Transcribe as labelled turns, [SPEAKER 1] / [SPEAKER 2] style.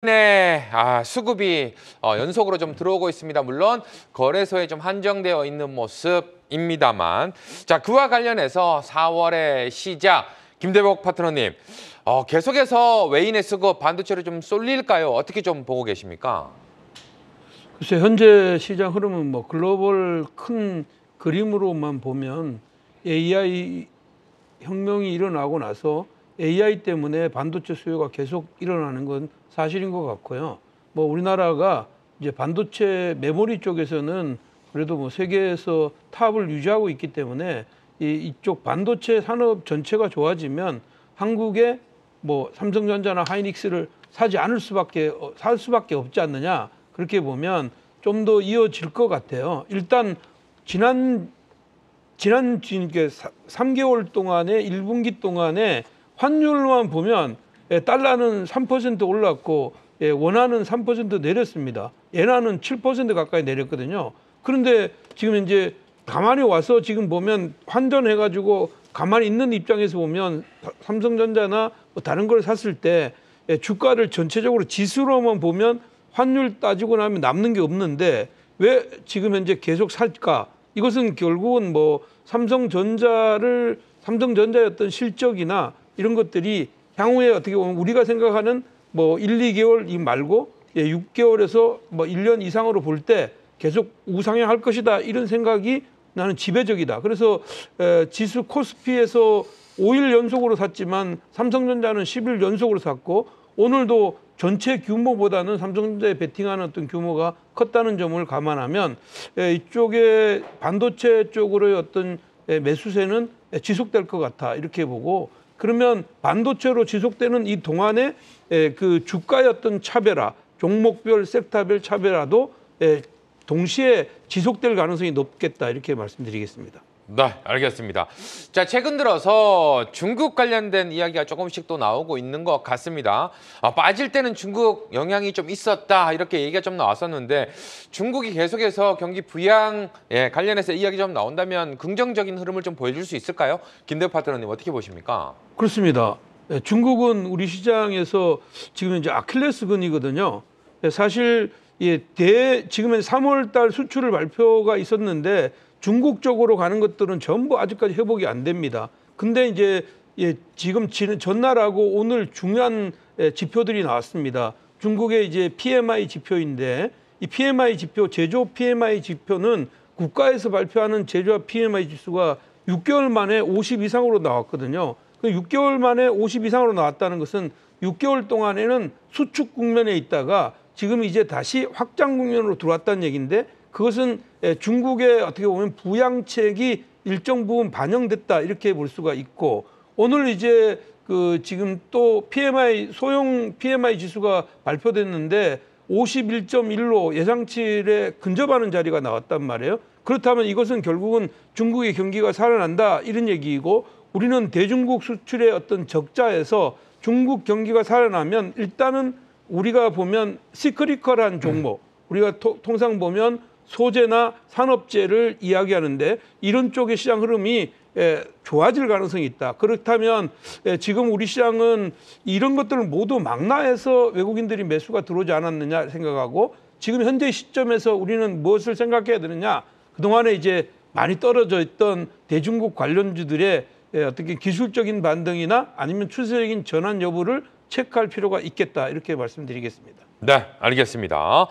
[SPEAKER 1] 네, 수급이 연속으로 좀 들어오고 있습니다. 물론 거래소에 좀 한정되어 있는 모습입니다만, 자, 그와 관련해서 4월의 시작, 김대복 파트너님, 계속해서 외인의 수급 반도체로 좀 쏠릴까요? 어떻게 좀 보고 계십니까?
[SPEAKER 2] 글쎄, 현재 시장 흐름은 뭐 글로벌 큰 그림으로만 보면 AI 혁명이 일어나고 나서 AI 때문에 반도체 수요가 계속 일어나는 건 사실인 것 같고요. 뭐 우리나라가 이제 반도체 메모리 쪽에서는 그래도 뭐 세계에서 탑을 유지하고 있기 때문에 이쪽 반도체 산업 전체가 좋아지면 한국에 뭐 삼성전자나 하이닉스를 살 수밖에 없지 않느냐, 그렇게 보면 좀 더 이어질 것 같아요. 일단 지난 3개월 동안에 1분기 동안에 환율만 보면 달러는 3% 올랐고 원화는 3% 내렸습니다. 엔화는 7% 가까이 내렸거든요. 그런데 지금 이제 가만히 와서 지금 보면 환전해가지고 가만히 있는 입장에서 보면 삼성전자나 뭐 다른 걸 샀을 때 주가를 전체적으로 지수로만 보면 환율 따지고 나면 남는 게 없는데 왜 지금 현재 계속 살까? 이것은 결국은 뭐 삼성전자의 어떤 실적이나 이런 것들이 향후에 어떻게 보면 우리가 생각하는 뭐 1, 2개월 이 말고 6개월에서 뭐 1년 이상으로 볼 때 계속 우상향할 것이다, 이런 생각이 나는 지배적이다. 그래서 지수 코스피에서 5일 연속으로 샀지만 삼성전자는 10일 연속으로 샀고, 오늘도 전체 규모보다는 삼성전자에 베팅하는 어떤 규모가 컸다는 점을 감안하면 이쪽에 반도체 쪽으로의 어떤 매수세는 지속될 것 같아, 이렇게 보고, 그러면 반도체로 지속되는 이 동안에 그 주가의 어떤 차별화, 종목별 섹터별 차별화도 동시에 지속될 가능성이 높겠다, 이렇게 말씀드리겠습니다.
[SPEAKER 1] 네, 알겠습니다. 자, 최근 들어서 중국 관련된 이야기가 조금씩 또 나오고 있는 것 같습니다. 빠질 때는 중국 영향이 좀 있었다, 이렇게 얘기가 좀 나왔었는데, 중국이 계속해서 경기 부양에 관련해서 이야기 좀 나온다면 긍정적인 흐름을 좀 보여줄 수 있을까요? 김대호 파트너님, 어떻게 보십니까?
[SPEAKER 2] 그렇습니다. 중국은 우리 시장에서 지금 이제 아킬레스건이거든요. 사실 지금은 3월 달 수출 발표가 있었는데 중국 쪽으로 가는 것들은 전부 아직까지 회복이 안 됩니다. 근데 이제 지금 전날하고 오늘 중요한 지표들이 나왔습니다. 중국의 이제 PMI 지표인데, 이 PMI 지표, 제조업 PMI 지표는 국가에서 발표하는 제조업 PMI 지수가 6개월 만에 50 이상으로 나왔거든요. 6개월 만에 50 이상으로 나왔다는 것은 6개월 동안에는 수축 국면에 있다가 지금 이제 다시 확장 국면으로 들어왔다는 얘기인데, 그것은 중국의 어떻게 보면 부양책이 일정 부분 반영됐다, 이렇게 볼 수가 있고, 오늘 이제 지금 또 소형 PMI 지수가 발표됐는데 51.1로 예상치에 근접하는 자리가 나왔단 말이에요. 그렇다면 이것은 결국은 중국의 경기가 살아난다, 이런 얘기이고, 우리는 대중국 수출의 어떤 적자에서 중국 경기가 살아나면 일단은 우리가 보면 시크리컬한 종목, 우리가 통상 보면 소재나 산업재를 이야기하는데 이런 쪽의 시장 흐름이 좋아질 가능성이 있다. 그렇다면 지금 우리 시장은 이런 것들을 모두 망라해서 외국인들이 매수가 들어오지 않았느냐 생각하고, 지금 현재 시점에서 우리는 무엇을 생각해야 되느냐, 그동안에 이제 많이 떨어져 있던 대중국 관련주들의 어떻게 기술적인 반등이나 아니면 추세적인 전환 여부를 체크할 필요가 있겠다, 이렇게 말씀드리겠습니다.
[SPEAKER 1] 네, 알겠습니다.